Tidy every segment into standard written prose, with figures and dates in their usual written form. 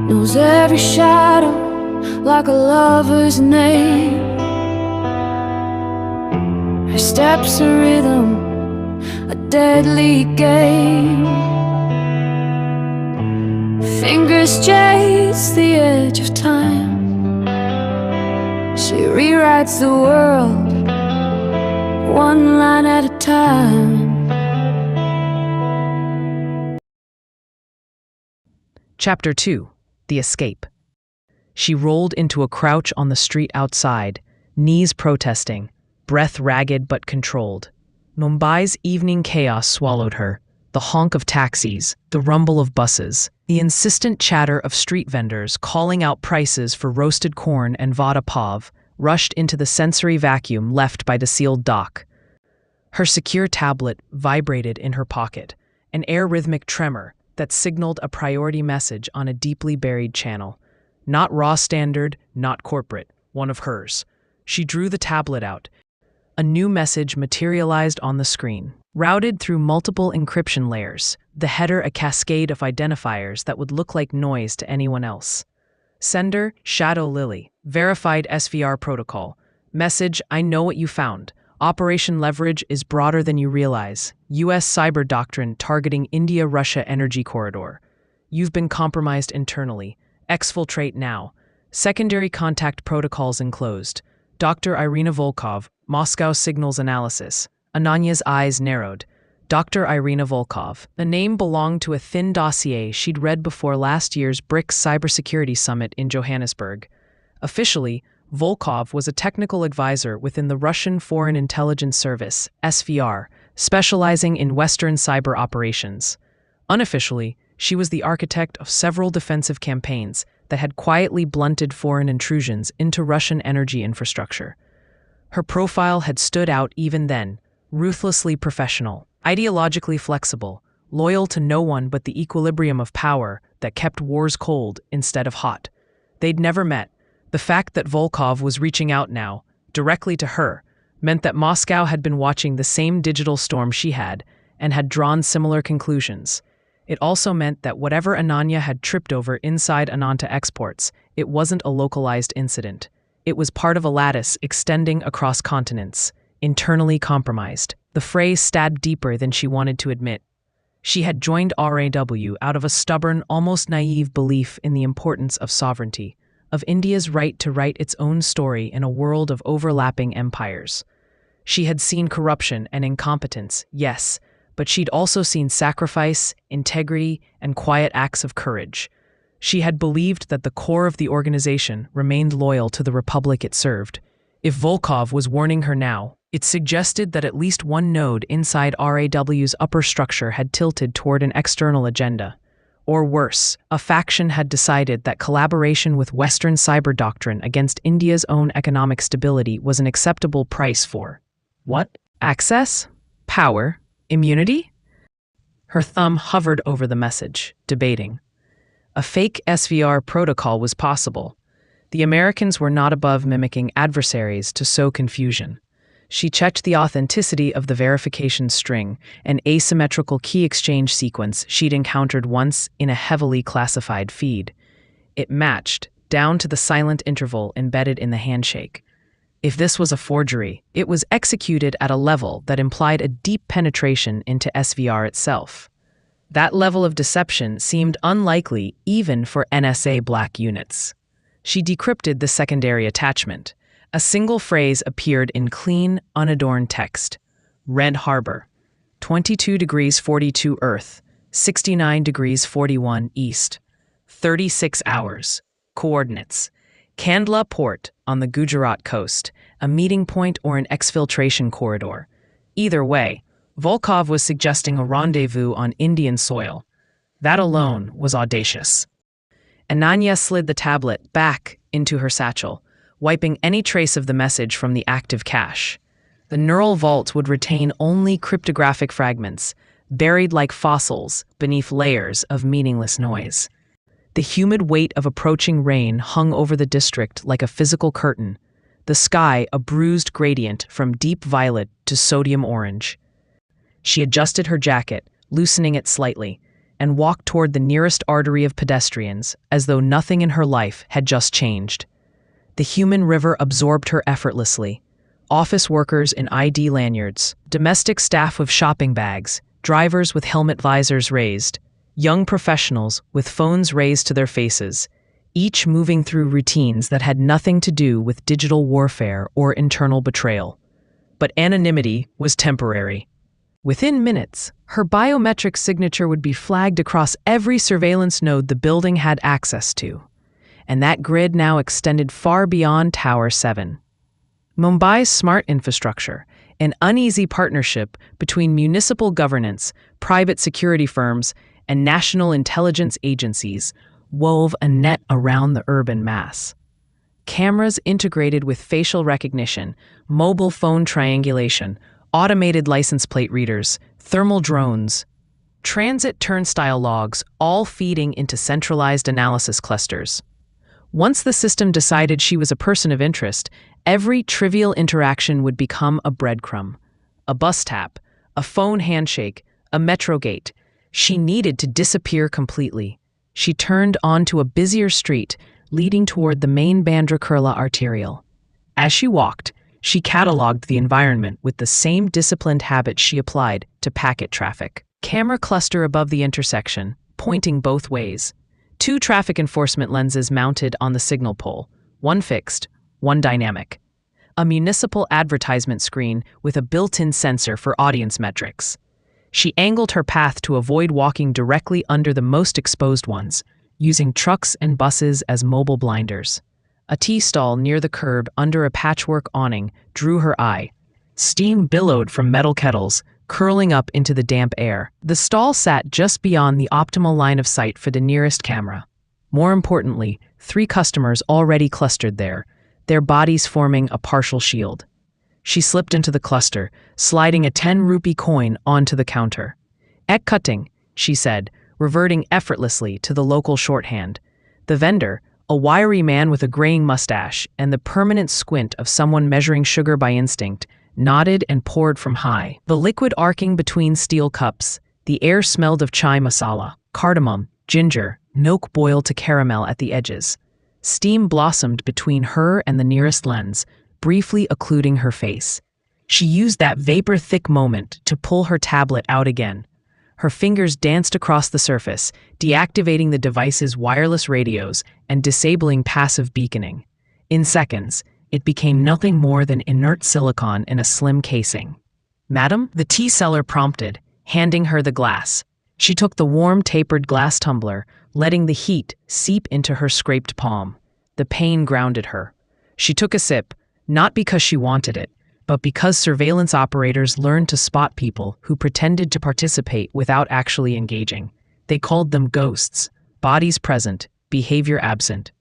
knows every shadow like a lover's name. Her steps a rhythm, a deadly game. Fingers chase the edge of time. She rewrites the world, one line at a time. Chapter 2. The Escape. She rolled into a crouch on the street outside, knees protesting, breath ragged but controlled. Mumbai's evening chaos swallowed her. The honk of taxis, the rumble of buses, the insistent chatter of street vendors calling out prices for roasted corn and vada pav rushed into the sensory vacuum left by the sealed dock. Her secure tablet vibrated in her pocket, an air-rhythmic tremor that signaled a priority message on a deeply buried channel. Not raw standard, not corporate, one of hers. She drew the tablet out. A new message materialized on the screen. Routed through multiple encryption layers, the header a cascade of identifiers that would look like noise to anyone else. Sender, Shadow Lily. Verified SVR protocol. Message, I know what you found. Operation Leverage is broader than you realize. U.S. cyber doctrine targeting India-Russia energy corridor. You've been compromised internally. Exfiltrate now. Secondary contact protocols enclosed. Dr. Irina Volkov, Moscow Signals Analysis. Ananya's eyes narrowed. Dr. Irina Volkov. The name belonged to a thin dossier she'd read before last year's BRICS Cybersecurity Summit in Johannesburg. Officially, Volkov was a technical advisor within the Russian Foreign Intelligence Service, SVR, specializing in Western cyber operations. Unofficially, she was the architect of several defensive campaigns that had quietly blunted foreign intrusions into Russian energy infrastructure. Her profile had stood out even then, ruthlessly professional, ideologically flexible, loyal to no one but the equilibrium of power that kept wars cold instead of hot. They'd never met. The fact that Volkov was reaching out now, directly to her, meant that Moscow had been watching the same digital storm she had and had drawn similar conclusions. It also meant that whatever Ananya had tripped over inside Ananta Exports, it wasn't a localized incident. It was part of a lattice extending across continents, internally compromised. The phrase stabbed deeper than she wanted to admit. She had joined RAW out of a stubborn, almost naive belief in the importance of sovereignty, of India's right to write its own story in a world of overlapping empires. She had seen corruption and incompetence, yes, but she'd also seen sacrifice, integrity, and quiet acts of courage. She had believed that the core of the organization remained loyal to the republic it served. If Volkov was warning her now, it suggested that at least one node inside RAW's upper structure had tilted toward an external agenda. Or worse, a faction had decided that collaboration with Western cyber doctrine against India's own economic stability was an acceptable price for what? Access? Power? Immunity? Her thumb hovered over the message, debating. A fake SVR protocol was possible. The Americans were not above mimicking adversaries to sow confusion. She checked the authenticity of the verification string, an asymmetrical key exchange sequence she'd encountered once in a heavily classified feed. It matched, down to the silent interval embedded in the handshake. If this was a forgery, it was executed at a level that implied a deep penetration into SVR itself. That level of deception seemed unlikely even for NSA black units. She decrypted the secondary attachment. A single phrase appeared in clean, unadorned text. Red Harbor. 22 degrees 42 Earth, 69 degrees 41 East. 36 hours. Coordinates. Kandla Port on the Gujarat coast, a meeting point or an exfiltration corridor. Either way, Volkov was suggesting a rendezvous on Indian soil. That alone was audacious. Ananya slid the tablet back into her satchel, wiping any trace of the message from the active cache. The neural vault would retain only cryptographic fragments, buried like fossils beneath layers of meaningless noise. The humid weight of approaching rain hung over the district like a physical curtain, the sky a bruised gradient from deep violet to sodium orange. She adjusted her jacket, loosening it slightly. and walked toward the nearest artery of pedestrians as though nothing in her life had just changed. The human river absorbed her effortlessly. Office workers in ID lanyards, domestic staff with shopping bags, drivers with helmet visors raised, young professionals with phones raised to their faces, each moving through routines that had nothing to do with digital warfare or internal betrayal. But anonymity was temporary. Within minutes, her biometric signature would be flagged across every surveillance node the building had access to, and that grid now extended far beyond Tower 7. Mumbai's smart infrastructure, an uneasy partnership between municipal governance, private security firms, and national intelligence agencies, wove a net around the urban mass. Cameras integrated with facial recognition, mobile phone triangulation, automated license plate readers, thermal drones, transit turnstile logs, all feeding into centralized analysis clusters. Once the system decided she was a person of interest, every trivial interaction would become a breadcrumb. A bus tap, a phone handshake, a metro gate. She needed to disappear completely. She turned onto a busier street, leading toward the main Bandra-Kurla arterial. As she walked, she cataloged the environment with the same disciplined habit she applied to packet traffic. Camera cluster above the intersection, pointing both ways. 2 traffic enforcement lenses mounted on the signal pole, one fixed, one dynamic. A municipal advertisement screen with a built-in sensor for audience metrics. She angled her path to avoid walking directly under the most exposed ones, using trucks and buses as mobile blinders. A tea stall near the curb under a patchwork awning drew her eye. Steam billowed from metal kettles, curling up into the damp air. The stall sat just beyond the optimal line of sight for the nearest camera. More importantly, 3 customers already clustered there, their bodies forming a partial shield. She slipped into the cluster, sliding a 10-rupee coin onto the counter. "Ek cutting," she said, reverting effortlessly to the local shorthand. The vendor, a wiry man with a graying mustache and the permanent squint of someone measuring sugar by instinct, nodded and poured from high. The liquid arcing between steel cups, the air smelled of chai masala, cardamom, ginger, milk boiled to caramel at the edges. Steam blossomed between her and the nearest lens, briefly occluding her face. She used that vapor-thick moment to pull her tablet out again. Her fingers danced across the surface, deactivating the device's wireless radios and disabling passive beaconing. In seconds, it became nothing more than inert silicon in a slim casing. "Madam?" the tea seller prompted, handing her the glass. She took the warm, tapered glass tumbler, letting the heat seep into her scraped palm. The pain grounded her. She took a sip, not because she wanted it, but because surveillance operators learned to spot people who pretended to participate without actually engaging. They called them ghosts, bodies present, behavior absent.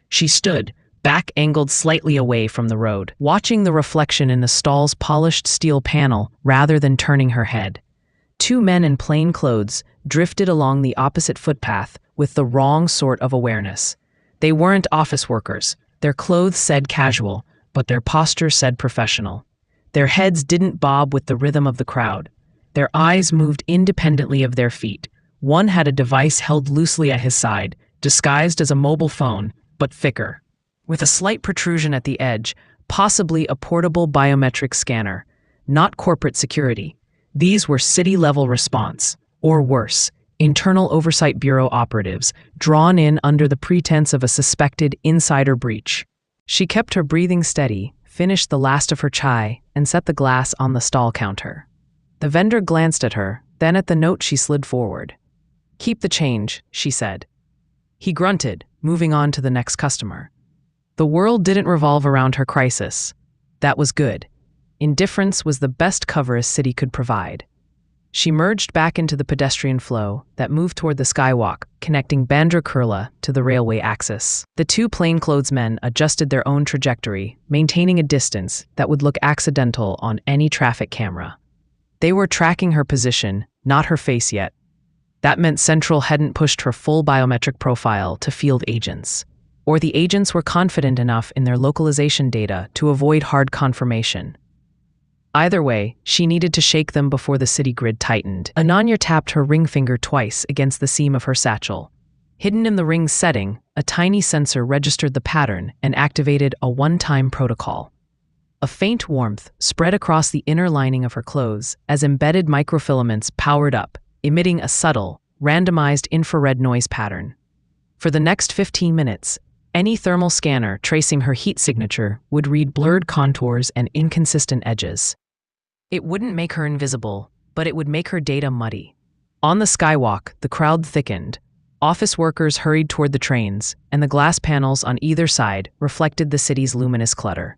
She stood, back angled slightly away from the road, watching the reflection in the stall's polished steel panel rather than turning her head. 2 men in plain clothes drifted along the opposite footpath with the wrong sort of awareness. They weren't office workers. Their clothes said casual, but their posture said professional. Their heads didn't bob with the rhythm of the crowd. Their eyes moved independently of their feet. One had a device held loosely at his side, disguised as a mobile phone, but thicker, with a slight protrusion at the edge, possibly a portable biometric scanner. Not corporate security. These were city-level response, or worse, Internal Oversight Bureau operatives, drawn in under the pretense of a suspected insider breach. She kept her breathing steady, finished the last of her chai, and set the glass on the stall counter. The vendor glanced at her, then at the note she slid forward. "Keep the change," she said. He grunted, moving on to the next customer. The world didn't revolve around her crisis. That was good. Indifference was the best cover a city could provide. She merged back into the pedestrian flow that moved toward the skywalk, connecting Bandra-Kurla to the railway axis. The 2 plainclothes men adjusted their own trajectory, maintaining a distance that would look accidental on any traffic camera. They were tracking her position, not her face yet. That meant Central hadn't pushed her full biometric profile to field agents, or the agents were confident enough in their localization data to avoid hard confirmation. Either way, she needed to shake them before the city grid tightened. Ananya tapped her ring finger twice against the seam of her satchel. Hidden in the ring's setting, a tiny sensor registered the pattern and activated a one-time protocol. A faint warmth spread across the inner lining of her clothes as embedded microfilaments powered up, emitting a subtle, randomized infrared noise pattern. For the next 15 minutes, any thermal scanner tracing her heat signature would read blurred contours and inconsistent edges. It wouldn't make her invisible, but it would make her data muddy. On the skywalk, the crowd thickened. Office workers hurried toward the trains, and the glass panels on either side reflected the city's luminous clutter.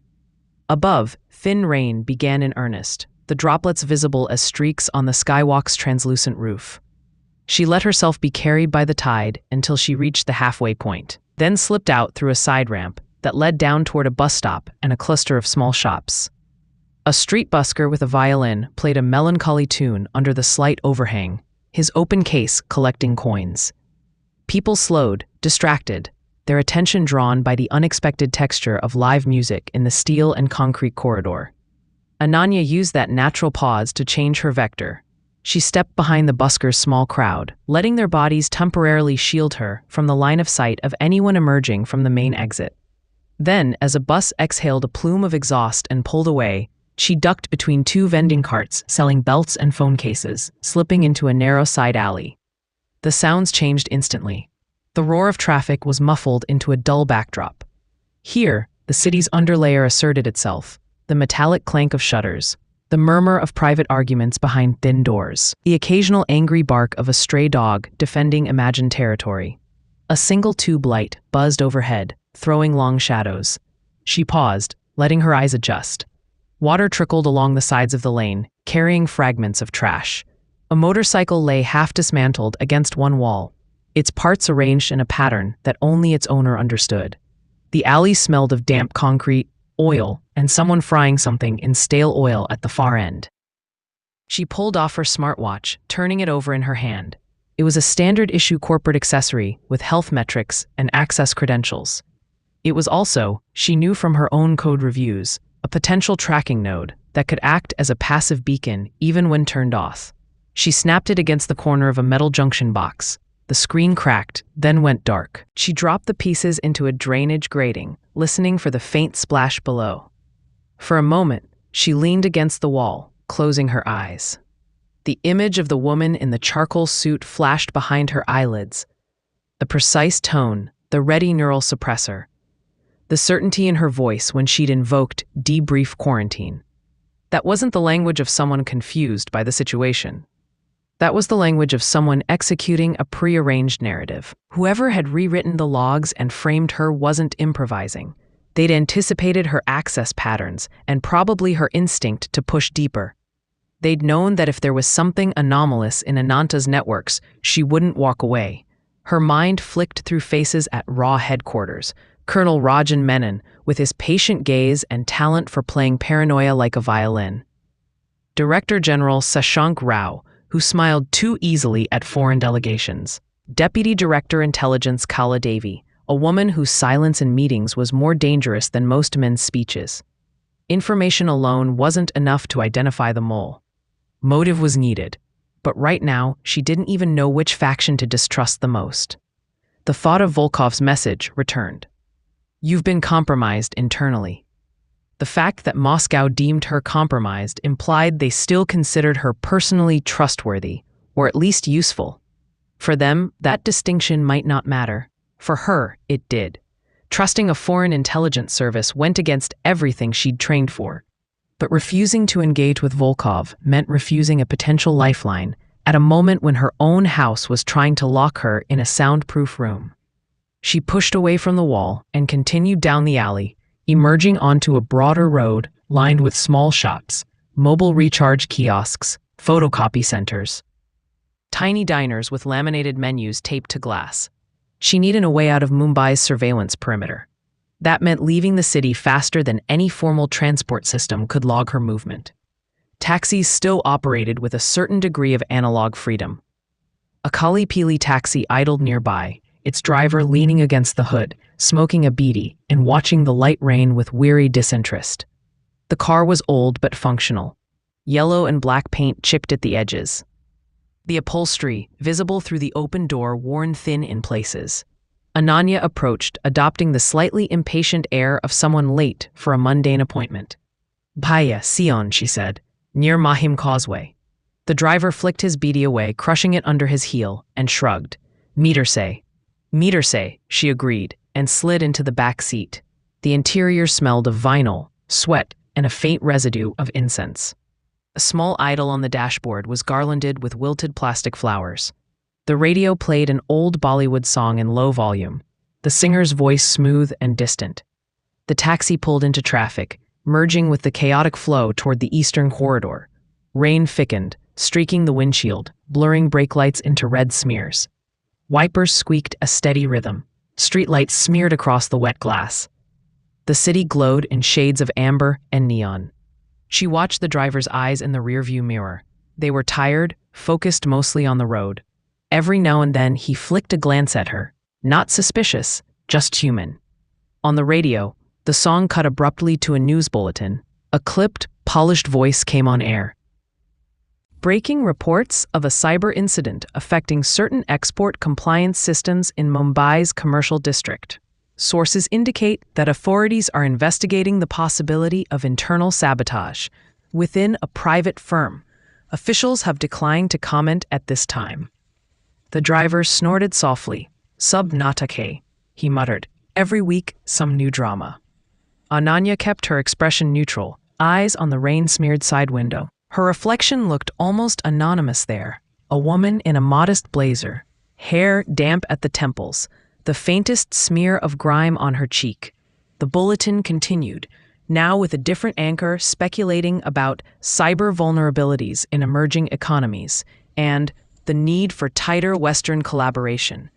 Above, thin rain began in earnest, the droplets visible as streaks on the skywalk's translucent roof. She let herself be carried by the tide until she reached the halfway point, then slipped out through a side ramp that led down toward a bus stop and a cluster of small shops. A street busker with a violin played a melancholy tune under the slight overhang, his open case collecting coins. People slowed, distracted, their attention drawn by the unexpected texture of live music in the steel and concrete corridor. Ananya used that natural pause to change her vector. She stepped behind the busker's small crowd, letting their bodies temporarily shield her from the line of sight of anyone emerging from the main exit. Then, as a bus exhaled a plume of exhaust and pulled away, she ducked between two vending carts selling belts and phone cases, slipping into a narrow side alley. The sounds changed instantly. The roar of traffic was muffled into a dull backdrop. Here, the city's underlayer asserted itself, the metallic clank of shutters, the murmur of private arguments behind thin doors, the occasional angry bark of a stray dog defending imagined territory. A single tube light buzzed overhead, throwing long shadows. She paused, letting her eyes adjust. Water trickled along the sides of the lane, carrying fragments of trash. A motorcycle lay half dismantled against one wall, its parts arranged in a pattern that only its owner understood. The alley smelled of damp concrete, oil, and someone frying something in stale oil at the far end. She pulled off her smartwatch, turning it over in her hand. It was a standard-issue corporate accessory with health metrics and access credentials. It was also, she knew from her own code reviews, a potential tracking node that could act as a passive beacon even when turned off. She snapped it against the corner of a metal junction box. The screen cracked, then went dark. She dropped the pieces into a drainage grating, listening for the faint splash below. For a moment, she leaned against the wall, closing her eyes. The image of the woman in the charcoal suit flashed behind her eyelids. The precise tone, the ready neural suppressor. The certainty in her voice when she'd invoked debrief quarantine. That wasn't the language of someone confused by the situation. That was the language of someone executing a prearranged narrative. Whoever had rewritten the logs and framed her wasn't improvising. They'd anticipated her access patterns and probably her instinct to push deeper. They'd known that if there was something anomalous in Ananta's networks, she wouldn't walk away. Her mind flicked through faces at Raw headquarters. Colonel Rajan Menon, with his patient gaze and talent for playing paranoia like a violin. Director General Sashank Rao, who smiled too easily at foreign delegations. Deputy Director Intelligence Kala Devi, a woman whose silence in meetings was more dangerous than most men's speeches. Information alone wasn't enough to identify the mole. Motive was needed, but right now she didn't even know which faction to distrust the most. The thought of Volkov's message returned. You've been compromised internally. The fact that Moscow deemed her compromised implied they still considered her personally trustworthy, or at least useful. For them, that distinction might not matter. For her, it did. Trusting a foreign intelligence service went against everything she'd trained for. But refusing to engage with Volkov meant refusing a potential lifeline at a moment when her own house was trying to lock her in a soundproof room. She pushed away from the wall and continued down the alley, emerging onto a broader road lined with small shops, mobile recharge kiosks, photocopy centers. Tiny diners with laminated menus taped to glass. She needed a way out of Mumbai's surveillance perimeter. That meant leaving the city faster than any formal transport system could log her movement. Taxis still operated with a certain degree of analog freedom. A Kali Pili taxi idled nearby, its driver leaning against the hood, smoking a beedi and watching the light rain with weary disinterest. The car was old but functional, yellow and black paint chipped at the edges. The upholstery, visible through the open door, worn thin in places. Ananya approached, adopting the slightly impatient air of someone late for a mundane appointment. Bhaiya, Sion, she said, near Mahim Causeway. The driver flicked his beady away, crushing it under his heel, and shrugged. Meter say, she agreed, and slid into the back seat. The interior smelled of vinyl, sweat, and a faint residue of incense. A small idol on the dashboard was garlanded with wilted plastic flowers. The radio played an old Bollywood song in low volume, the singer's voice smooth and distant. The taxi pulled into traffic, merging with the chaotic flow toward the eastern corridor. Rain thickened, streaking the windshield, blurring brake lights into red smears. Wipers squeaked a steady rhythm. Streetlights smeared across the wet glass. The city glowed in shades of amber and neon. She watched the driver's eyes in the rearview mirror. They were tired, focused mostly on the road. Every now and then he flicked a glance at her, not suspicious, just human. On the radio, the song cut abruptly to a news bulletin. A clipped, polished voice came on air. Breaking reports of a cyber incident affecting certain export compliance systems in Mumbai's commercial district. Sources indicate that authorities are investigating the possibility of internal sabotage within a private firm. Officials have declined to comment at this time. The driver snorted softly. Sub natake, he muttered. Every week, some new drama. Ananya kept her expression neutral, eyes on the rain-smeared side window. Her reflection looked almost anonymous there. A woman in a modest blazer, hair damp at the temples, the faintest smear of grime on her cheek. The bulletin continued, now with a different anchor speculating about cyber vulnerabilities in emerging economies and the need for tighter Western collaboration.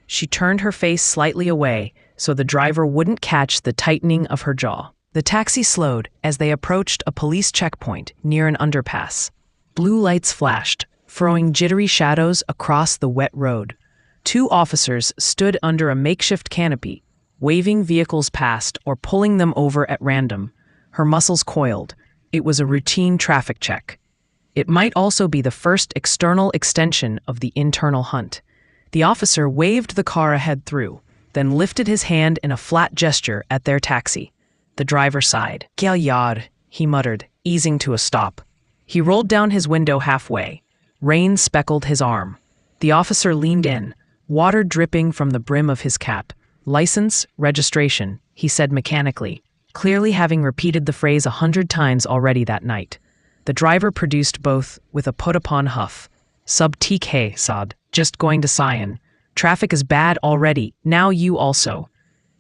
She turned her face slightly away so the driver wouldn't catch the tightening of her jaw. The taxi slowed as they approached a police checkpoint near an underpass. Blue lights flashed, throwing jittery shadows across the wet road. Two officers stood under a makeshift canopy, waving vehicles past or pulling them over at random. Her muscles coiled. It was a routine traffic check. It might also be the first external extension of the internal hunt. The officer waved the car ahead through, then lifted his hand in a flat gesture at their taxi. The driver sighed. "Kya yaar," he muttered, easing to a stop. He rolled down his window halfway. Rain speckled his arm. The officer leaned in, water dripping from the brim of his cap. "License, registration," he said mechanically, clearly having repeated the phrase 100 times already that night. The driver produced both with a put-upon huff. "Sub TK, Saad. Just going to Sion. Traffic is bad already. Now you also."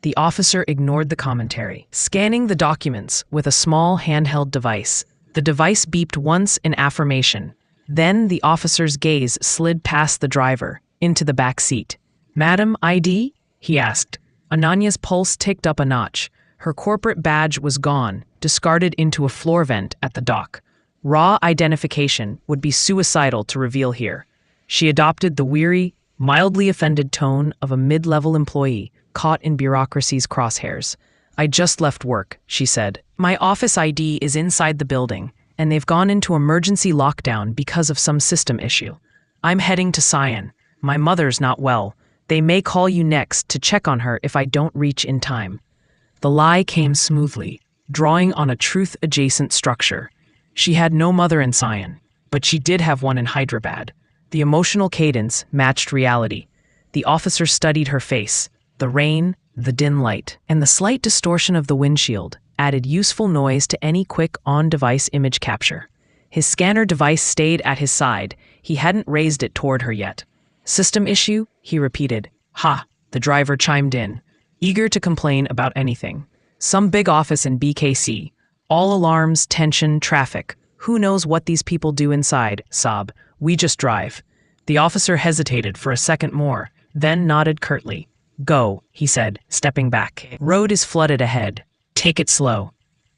The officer ignored the commentary, scanning the documents with a small handheld device. The device beeped once in affirmation. Then the officer's gaze slid past the driver, into the back seat. "Madam, ID?" he asked. Ananya's pulse ticked up a notch. Her corporate badge was gone, discarded into a floor vent at the dock. Raw identification would be suicidal to reveal here. She adopted the weary, mildly offended tone of a mid-level employee caught in bureaucracy's crosshairs. "I just left work," she said. "My office ID is inside the building, and they've gone into emergency lockdown because of some system issue. I'm heading to Sion. My mother's not well. They may call you next to check on her if I don't reach in time." The lie came smoothly, drawing on a truth-adjacent structure. She had no mother in Sion, but she did have one in Hyderabad. The emotional cadence matched reality. The officer studied her face. The rain, the dim light, and the slight distortion of the windshield added useful noise to any quick on-device image capture. His scanner device stayed at his side. He hadn't raised it toward her yet. "System issue?" he repeated. "Ha," the driver chimed in, eager to complain about anything. "Some big office in BKC. All alarms, tension, traffic. Who knows what these people do inside, Saab. We just drive." The officer hesitated for a second more, then nodded curtly. "Go," he said, stepping back. "Road is flooded ahead. Take it slow."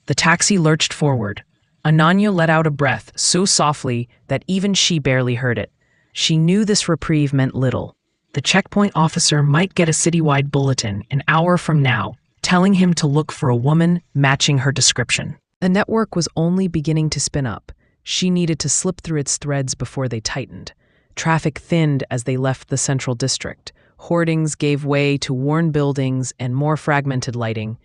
The taxi lurched forward. Ananya let out a breath so softly that even she barely heard it. She knew this reprieve meant little. The checkpoint officer might get a citywide bulletin an hour from now, telling him to look for a woman matching her description. The network was only beginning to spin up. She needed to slip through its threads before they tightened. Traffic thinned as they left the central district. Hoardings gave way to worn buildings and more fragmented lighting.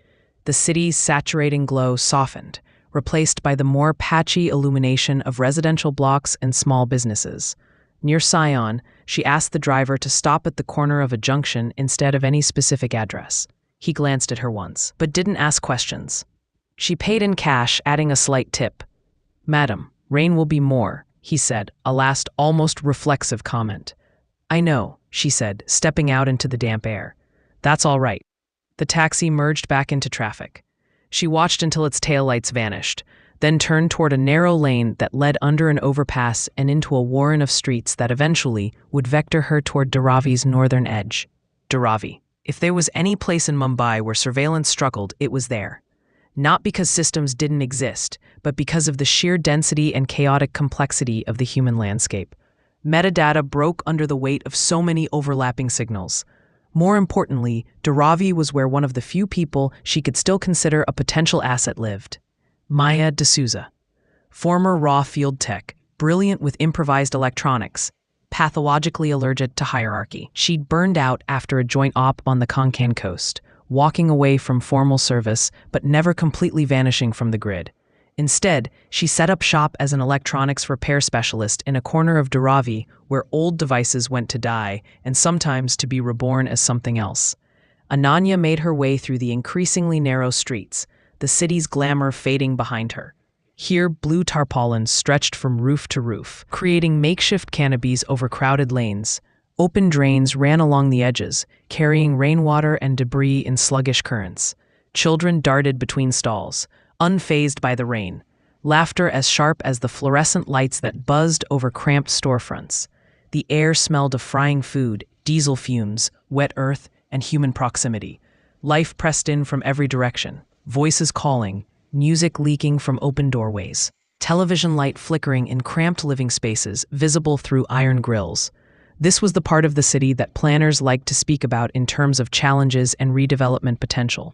The city's saturating glow softened, replaced by the more patchy illumination of residential blocks and small businesses. Near Sion, she asked the driver to stop at the corner of a junction instead of any specific address. He glanced at her once, but didn't ask questions. She paid in cash, adding a slight tip. "Madam, rain will be more," he said, a last almost reflexive comment. "I know," she said, stepping out into the damp air. "That's all right." The taxi merged back into traffic. She watched until its taillights vanished, then turned toward a narrow lane that led under an overpass and into a warren of streets that eventually would vector her toward Dharavi's northern edge. Dharavi. If there was any place in Mumbai where surveillance struggled, it was there. Not because systems didn't exist, but because of the sheer density and chaotic complexity of the human landscape. Metadata broke under the weight of so many overlapping signals. More importantly, Dharavi was where one of the few people she could still consider a potential asset lived. Maya D'Souza, former raw field tech, brilliant with improvised electronics, pathologically allergic to hierarchy. She'd burned out after a joint op on the Konkan coast, walking away from formal service but never completely vanishing from the grid. Instead, she set up shop as an electronics repair specialist in a corner of Dharavi where old devices went to die and sometimes to be reborn as something else. Ananya made her way through the increasingly narrow streets, the city's glamour fading behind her. Here, blue tarpaulins stretched from roof to roof, creating makeshift canopies over crowded lanes. Open drains ran along the edges, carrying rainwater and debris in sluggish currents. Children darted between stalls, unfazed by the rain, laughter as sharp as the fluorescent lights that buzzed over cramped storefronts. The air smelled of frying food, diesel fumes, wet earth, and human proximity. Life pressed in from every direction, voices calling, music leaking from open doorways, television light flickering in cramped living spaces visible through iron grills. This was the part of the city that planners liked to speak about in terms of challenges and redevelopment potential.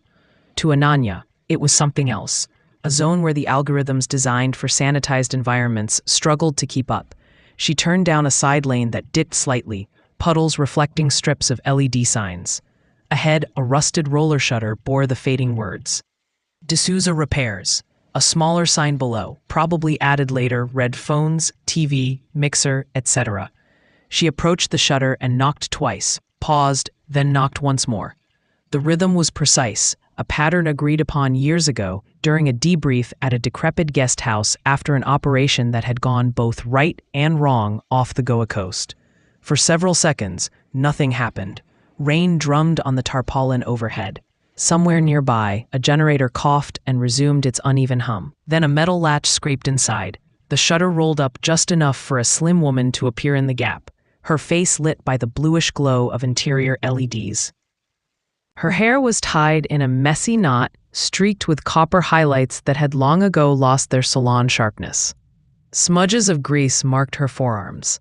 To Ananya, it was something else, a zone where the algorithms designed for sanitized environments struggled to keep up. She turned down a side lane that dipped slightly, puddles reflecting strips of LED signs. Ahead, a rusted roller shutter bore the fading words, "D'Souza Repairs." A smaller sign below, probably added later, read phones, TV, mixer, etc. She approached the shutter and knocked twice, paused, then knocked once more. The rhythm was precise, a pattern agreed upon years ago during a debrief at a decrepit guest house after an operation that had gone both right and wrong off the Goa coast. For several seconds, nothing happened. Rain drummed on the tarpaulin overhead. Somewhere nearby, a generator coughed and resumed its uneven hum. Then a metal latch scraped inside. The shutter rolled up just enough for a slim woman to appear in the gap, her face lit by the bluish glow of interior LEDs. Her hair was tied in a messy knot, streaked with copper highlights that had long ago lost their salon sharpness. Smudges of grease marked her forearms.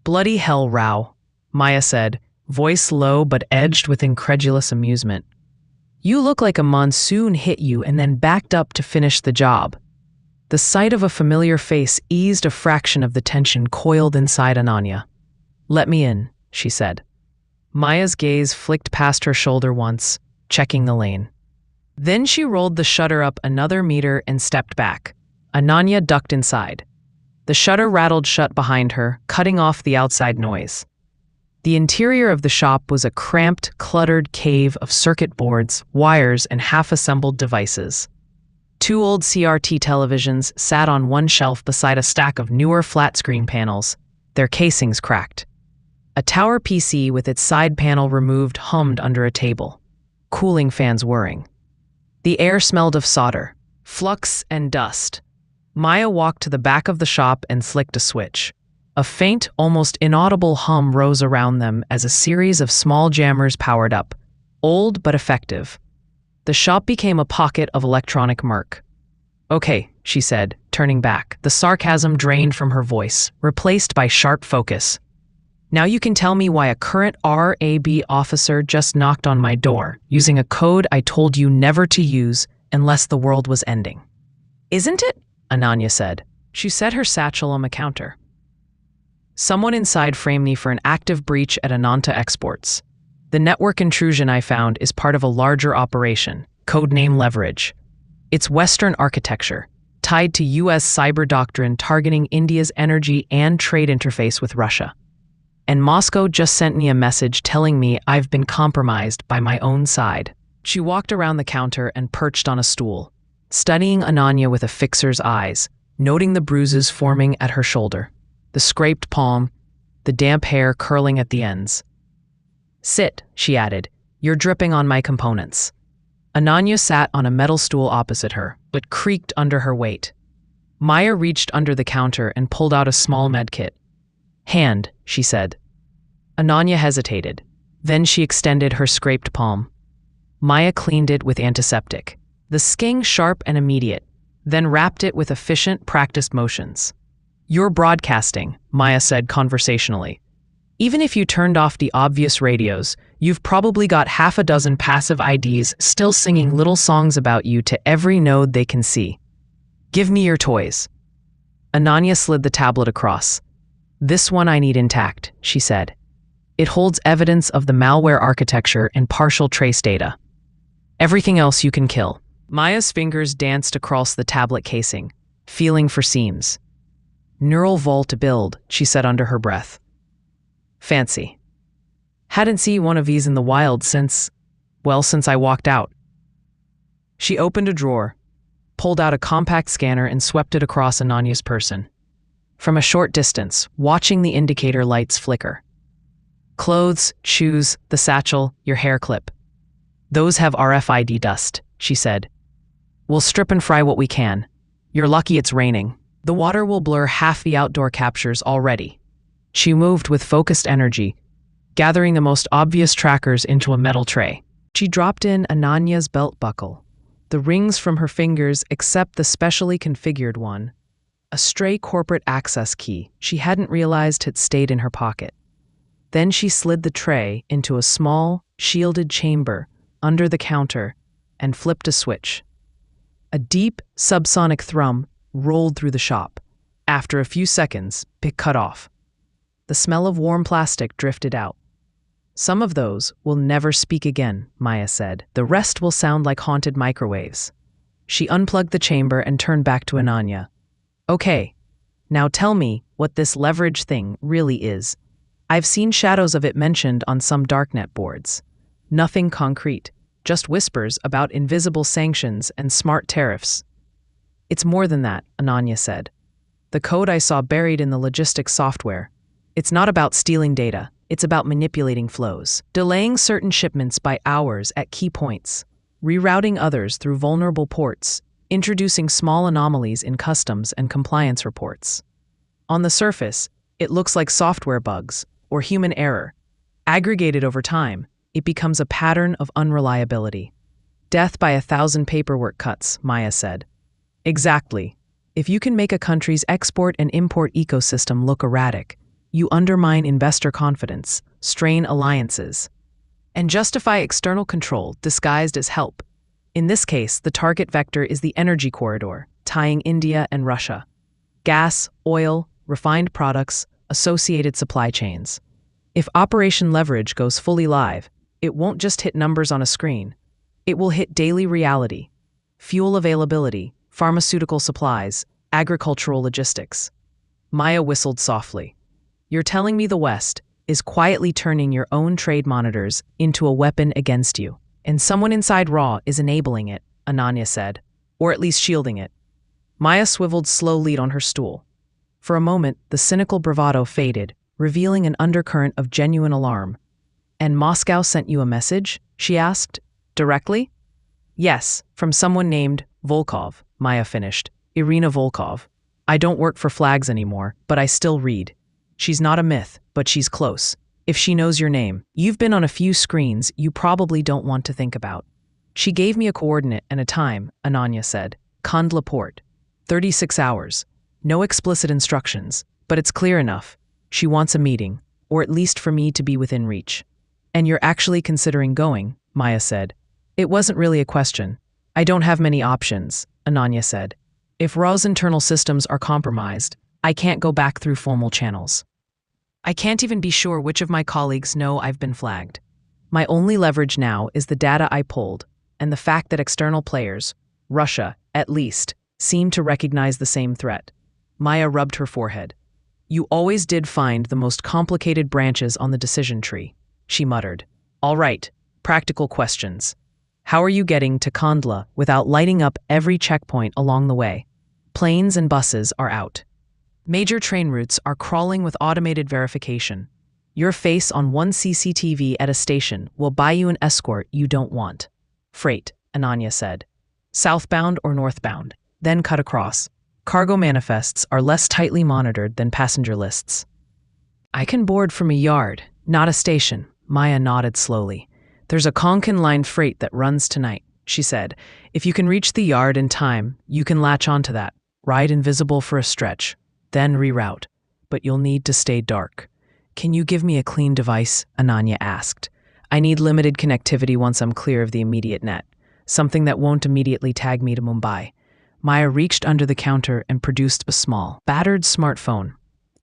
"Bloody hell, Rao," Maya said, voice low but edged with incredulous amusement. "You look like a monsoon hit you and then backed up to finish the job." The sight of a familiar face eased a fraction of the tension coiled inside Ananya. "Let me in," she said. Maya's gaze flicked past her shoulder once, checking the lane. Then she rolled the shutter up another meter and stepped back. Ananya ducked inside. The shutter rattled shut behind her, cutting off the outside noise. The interior of the shop was a cramped, cluttered cave of circuit boards, wires, and half-assembled devices. Two old CRT televisions sat on one shelf beside a stack of newer flat-screen panels, their casings cracked. A tower PC with its side panel removed hummed under a table, cooling fans whirring. The air smelled of solder, flux, and dust. Maya walked to the back of the shop and flicked a switch. A faint, almost inaudible hum rose around them as a series of small jammers powered up, old but effective. The shop became a pocket of electronic murk. "Okay," she said, turning back. The sarcasm drained from her voice, replaced by sharp focus. "Now you can tell me why a current RAB officer just knocked on my door, using a code I told you never to use unless the world was ending." Isn't it? Ananya said. She set her satchel on the counter. Someone inside framed me for an active breach at Ananta Exports. The network intrusion I found is part of a larger operation, codename Leverage. It's Western architecture, tied to U.S. cyber doctrine targeting India's energy and trade interface with Russia. And Moscow just sent me a message telling me I've been compromised by my own side. She walked around the counter and perched on a stool, studying Ananya with a fixer's eyes, noting the bruises forming at her shoulder, the scraped palm, the damp hair curling at the ends. Sit, she added. You're dripping on my components. Ananya sat on a metal stool opposite her, but creaked under her weight. Maya reached under the counter and pulled out a small medkit. Hand, she said. Ananya hesitated. Then she extended her scraped palm. Maya cleaned it with antiseptic. The sting sharp and immediate, then wrapped it with efficient, practiced motions. You're broadcasting, Maya said conversationally. Even if you turned off the obvious radios, you've probably got half a dozen passive IDs still singing little songs about you to every node they can see. Give me your toys. Ananya slid the tablet across. This one I need intact, she said. It holds evidence of the malware architecture and partial trace data. Everything else you can kill. Maya's fingers danced across the tablet casing, feeling for seams. Neural vault to build, she said under her breath. Fancy. Hadn't seen one of these in the wild since I walked out. She opened a drawer, pulled out a compact scanner and swept it across Ananya's person. From a short distance, watching the indicator lights flicker. Clothes, shoes, the satchel, your hair clip. Those have RFID dust, she said. We'll strip and fry what we can. You're lucky it's raining. The water will blur half the outdoor captures already. She moved with focused energy, gathering the most obvious trackers into a metal tray. She dropped in Ananya's belt buckle, the rings from her fingers except the specially configured one, a stray corporate access key she hadn't realized had stayed in her pocket. Then she slid the tray into a small, shielded chamber under the counter and flipped a switch. A deep, subsonic thrum rolled through the shop. After a few seconds, it cut off. The smell of warm plastic drifted out. Some of those will never speak again, Maya said. The rest will sound like haunted microwaves. She unplugged the chamber and turned back to Ananya. Okay, now tell me what this leverage thing really is. I've seen shadows of it mentioned on some darknet boards. Nothing concrete, just whispers about invisible sanctions and smart tariffs. It's more than that, Ananya said. The code I saw buried in the logistics software. It's not about stealing data, it's about manipulating flows, delaying certain shipments by hours at key points, rerouting others through vulnerable ports, introducing small anomalies in customs and compliance reports. On the surface, it looks like software bugs or human error. Aggregated over time, it becomes a pattern of unreliability. Death by 1,000 paperwork cuts, Maya said. Exactly. If you can make a country's export and import ecosystem look erratic, you undermine investor confidence, strain alliances, and justify external control disguised as help. In this case, the target vector is the energy corridor, tying India and Russia. Gas, oil, refined products, associated supply chains. If Operation Leverage goes fully live, it won't just hit numbers on a screen. It will hit daily reality, fuel availability, pharmaceutical supplies, agricultural logistics. Maya whistled softly. You're telling me the West is quietly turning your own trade monitors into a weapon against you, and someone inside Raw is enabling it, Ananya said, or at least shielding it. Maya swiveled slowly on her stool. For a moment, the cynical bravado faded, revealing an undercurrent of genuine alarm. And Moscow sent you a message? She asked. Directly? Yes, from someone named Volkov, Maya finished. Irina Volkov. I don't work for Flags anymore, but I still read. She's not a myth, but she's close. If she knows your name, you've been on a few screens you probably don't want to think about. She gave me a coordinate and a time, Ananya said. Kandla Port. 36 hours. No explicit instructions, but it's clear enough. She wants a meeting, or at least for me to be within reach. And you're actually considering going, Maya said. It wasn't really a question. I don't have many options, Ananya said. If Rao's internal systems are compromised, I can't go back through formal channels. I can't even be sure which of my colleagues know I've been flagged. My only leverage now is the data I pulled, and the fact that external players, Russia at least, seem to recognize the same threat. Maya rubbed her forehead. You always did find the most complicated branches on the decision tree, she muttered. All right, practical questions. How are you getting to Kandla without lighting up every checkpoint along the way? Planes and buses are out. Major train routes are crawling with automated verification. Your face on one CCTV at a station will buy you an escort you don't want. Freight, Ananya said. Southbound or northbound, then cut across. Cargo manifests are less tightly monitored than passenger lists. I can board from a yard, not a station, Maya nodded slowly. There's a Konkan-line freight that runs tonight, she said. If you can reach the yard in time, you can latch onto that, ride invisible for a stretch, then reroute. But you'll need to stay dark. Can you give me a clean device? Ananya asked. I need limited connectivity once I'm clear of the immediate net. Something that won't immediately tag me to Mumbai. Maya reached under the counter and produced a small, battered smartphone.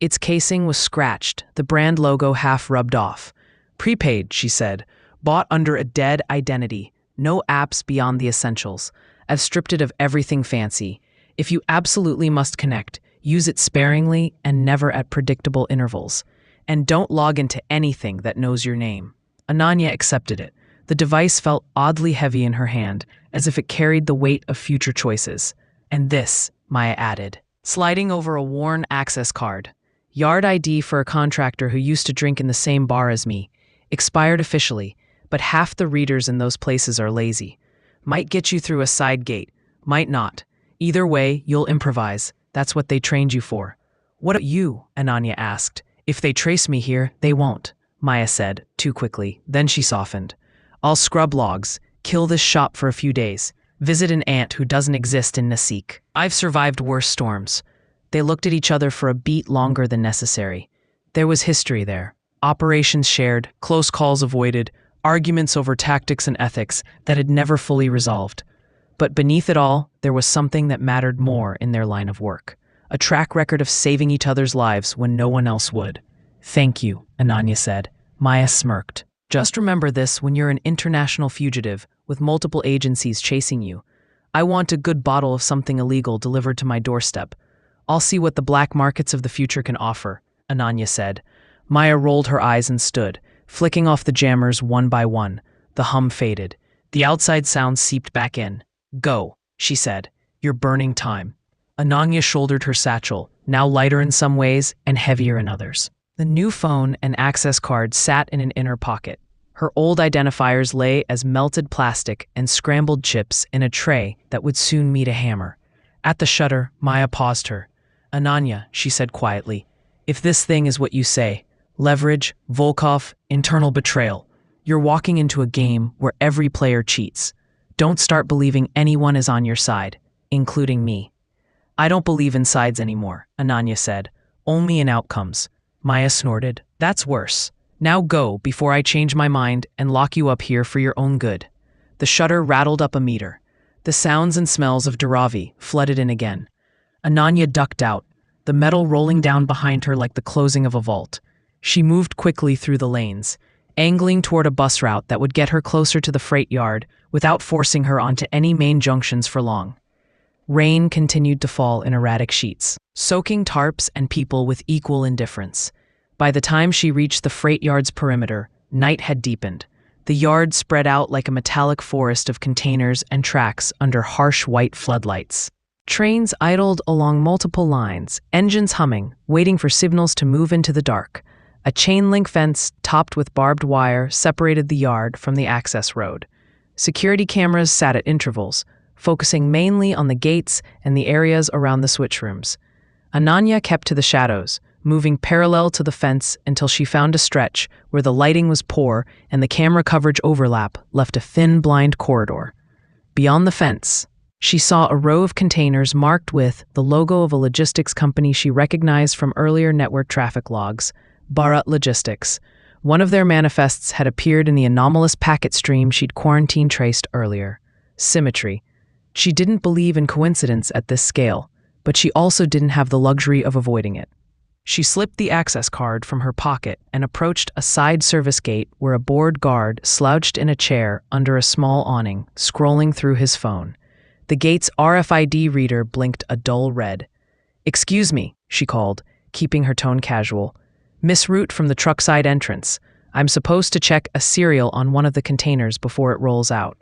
Its casing was scratched, the brand logo half rubbed off. Prepaid, she said. Bought under a dead identity. No apps beyond the essentials. I've stripped it of everything fancy. If you absolutely must connect, use it sparingly and never at predictable intervals. And don't log into anything that knows your name. Ananya accepted it. The device felt oddly heavy in her hand, as if it carried the weight of future choices. And this, Maya added, sliding over a worn access card. Yard ID for a contractor who used to drink in the same bar as me. Expired officially, but half the readers in those places are lazy. Might get you through a side gate, might not. Either way, you'll improvise. That's what they trained you for. What about you? Ananya asked. If they trace me here, they won't, Maya said, too quickly. Then she softened. I'll scrub logs, kill this shop for a few days, visit an aunt who doesn't exist in Nasik. I've survived worse storms. They looked at each other for a beat longer than necessary. There was history there. Operations shared, close calls avoided, arguments over tactics and ethics that had never fully resolved. But beneath it all, there was something that mattered more in their line of work. A track record of saving each other's lives when no one else would. Thank you, Ananya said. Maya smirked. Just remember this when you're an international fugitive with multiple agencies chasing you. I want a good bottle of something illegal delivered to my doorstep. I'll see what the black markets of the future can offer, Ananya said. Maya rolled her eyes and stood, flicking off the jammers one by one. The hum faded. The outside sound seeped back in. Go, she said. You're burning time. Ananya shouldered her satchel, now lighter in some ways and heavier in others. The new phone and access card sat in an inner pocket. Her old identifiers lay as melted plastic and scrambled chips in a tray that would soon meet a hammer. At the shutter, Maya paused her. Ananya, she said quietly, if this thing is what you say, leverage, Volkov, internal betrayal, you're walking into a game where every player cheats. Don't start believing anyone is on your side, including me. I don't believe in sides anymore, Ananya said. Only in outcomes. Maya snorted. That's worse. Now go before I change my mind and lock you up here for your own good. The shutter rattled up a meter. The sounds and smells of Dharavi flooded in again. Ananya ducked out, the metal rolling down behind her like the closing of a vault. She moved quickly through the lanes, angling toward a bus route that would get her closer to the freight yard without forcing her onto any main junctions for long. Rain continued to fall in erratic sheets, soaking tarps and people with equal indifference. By the time she reached the freight yard's perimeter, night had deepened. The yard spread out like a metallic forest of containers and tracks under harsh white floodlights. Trains idled along multiple lines, engines humming, waiting for signals to move into the dark. A chain-link fence topped with barbed wire separated the yard from the access road. Security cameras sat at intervals, focusing mainly on the gates and the areas around the switch rooms. Ananya kept to the shadows, moving parallel to the fence until she found a stretch where the lighting was poor and the camera coverage overlap left a thin, blind corridor. Beyond the fence, she saw a row of containers marked with the logo of a logistics company she recognized from earlier network traffic logs, Bharat Logistics. One of their manifests had appeared in the anomalous packet stream she'd quarantine traced earlier. Symmetry. She didn't believe in coincidence at this scale, but she also didn't have the luxury of avoiding it. She slipped the access card from her pocket and approached a side service gate where a bored guard slouched in a chair under a small awning, scrolling through his phone. The gate's RFID reader blinked a dull red. "Excuse me," she called, keeping her tone casual. "Miss Root from the truckside entrance. I'm supposed to check a serial on one of the containers before it rolls out.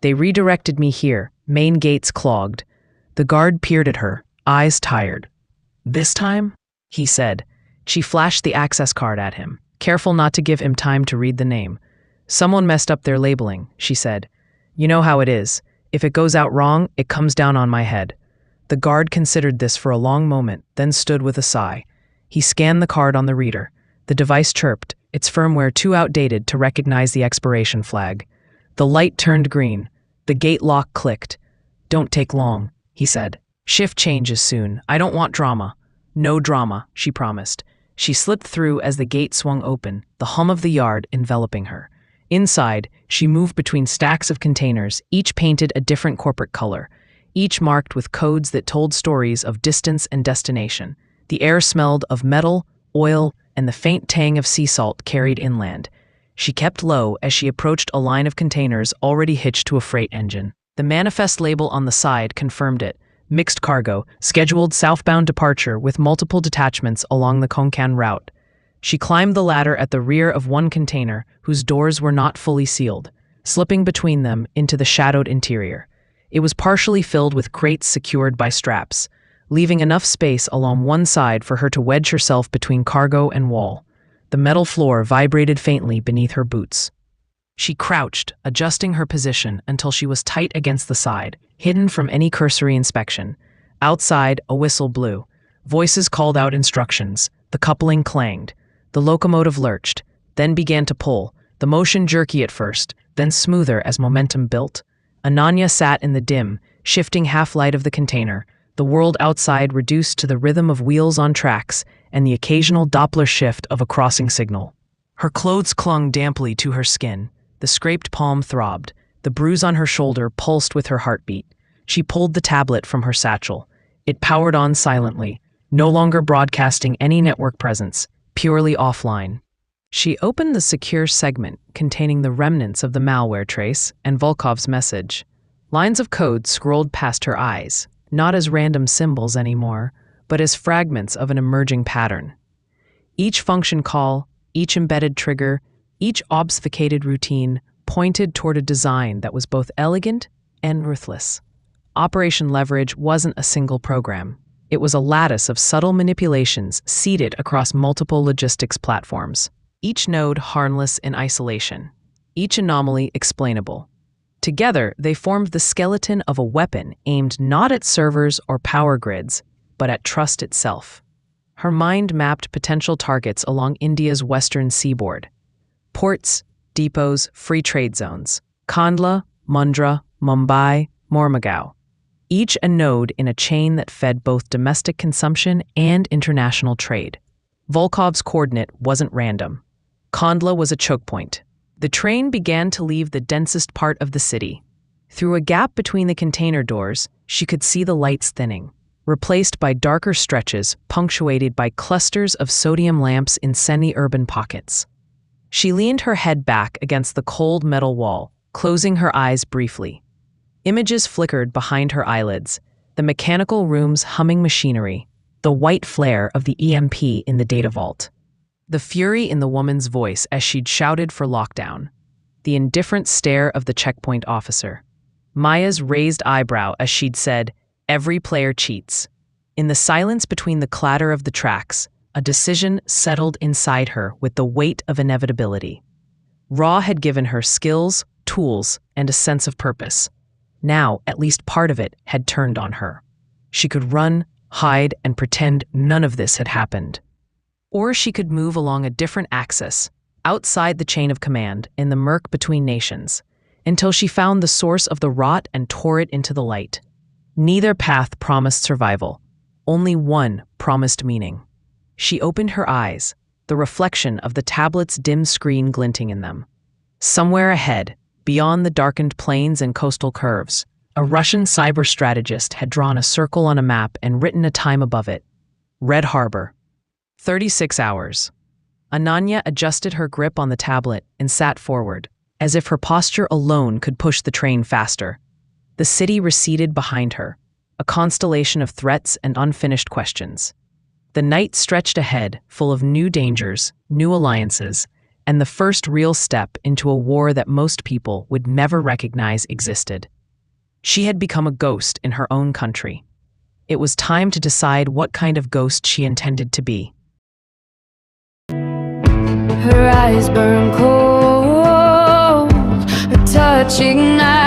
They redirected me here, main gates clogged." The guard peered at her, eyes tired. "This time?" he said. She flashed the access card at him, careful not to give him time to read the name. "Someone messed up their labeling," she said. "You know how it is. If it goes out wrong, it comes down on my head." The guard considered this for a long moment, then stood with a sigh. He scanned the card on the reader. The device chirped, its firmware too outdated to recognize the expiration flag. The light turned green. The gate lock clicked. "Don't take long," he said. "Shift changes soon. I don't want drama." "No drama," she promised. She slipped through as the gate swung open, the hum of the yard enveloping her. Inside, she moved between stacks of containers, each painted a different corporate color, each marked with codes that told stories of distance and destination. The air smelled of metal, oil, and the faint tang of sea salt carried inland. She kept low as she approached a line of containers already hitched to a freight engine. The manifest label on the side confirmed it. Mixed cargo, scheduled southbound departure with multiple detachments along the Konkan route. She climbed the ladder at the rear of one container, whose doors were not fully sealed, slipping between them into the shadowed interior. It was partially filled with crates secured by straps, leaving enough space along one side for her to wedge herself between cargo and wall. The metal floor vibrated faintly beneath her boots. She crouched, adjusting her position until she was tight against the side, hidden from any cursory inspection. Outside, a whistle blew. Voices called out instructions. The coupling clanged. The locomotive lurched, then began to pull, the motion jerky at first, then smoother as momentum built. Ananya sat in the dim, shifting half-light of the container, the world outside reduced to the rhythm of wheels on tracks and the occasional Doppler shift of a crossing signal. Her clothes clung damply to her skin. The scraped palm throbbed. The bruise on her shoulder pulsed with her heartbeat. She pulled the tablet from her satchel. It powered on silently, no longer broadcasting any network presence, purely offline. She opened the secure segment containing the remnants of the malware trace and Volkov's message. Lines of code scrolled past her eyes, not as random symbols anymore, but as fragments of an emerging pattern. Each function call, each embedded trigger, each obfuscated routine pointed toward a design that was both elegant and ruthless. Operation Leverage wasn't a single program. It was a lattice of subtle manipulations seeded across multiple logistics platforms, each node harmless in isolation, each anomaly explainable. Together, they formed the skeleton of a weapon aimed not at servers or power grids, but at trust itself. Her mind mapped potential targets along India's western seaboard. Ports, depots, free trade zones. Kandla, Mundra, Mumbai, Mormugao. Each a node in a chain that fed both domestic consumption and international trade. Volkov's coordinate wasn't random. Kandla was a choke point. The train began to leave the densest part of the city. Through a gap between the container doors, she could see the lights thinning, replaced by darker stretches punctuated by clusters of sodium lamps in semi-urban pockets. She leaned her head back against the cold metal wall, closing her eyes briefly. Images flickered behind her eyelids, the mechanical room's humming machinery, the white flare of the EMP in the data vault. The fury in the woman's voice as she'd shouted for lockdown. The indifferent stare of the checkpoint officer. Maya's raised eyebrow as she'd said, "Every player cheats." In the silence between the clatter of the tracks, a decision settled inside her with the weight of inevitability. Ra had given her skills, tools, and a sense of purpose. Now, at least part of it had turned on her. She could run, hide, and pretend none of this had happened. Or she could move along a different axis, outside the chain of command, in the murk between nations, until she found the source of the rot and tore it into the light. Neither path promised survival. Only one promised meaning. She opened her eyes, the reflection of the tablet's dim screen glinting in them. Somewhere ahead, beyond the darkened plains and coastal curves, A Russian cyber strategist had drawn a circle on a map and written a time above it. Red Harbor. 36 hours. Ananya adjusted her grip on the tablet and sat forward, as if her posture alone could push the train faster. The city receded behind her, a constellation of threats and unfinished questions. The night stretched ahead, full of new dangers, new alliances, and the first real step into a war that most people would never recognize existed. She had become a ghost in her own country. It was time to decide what kind of ghost she intended to be. Her eyes burn cold, her touch ignites.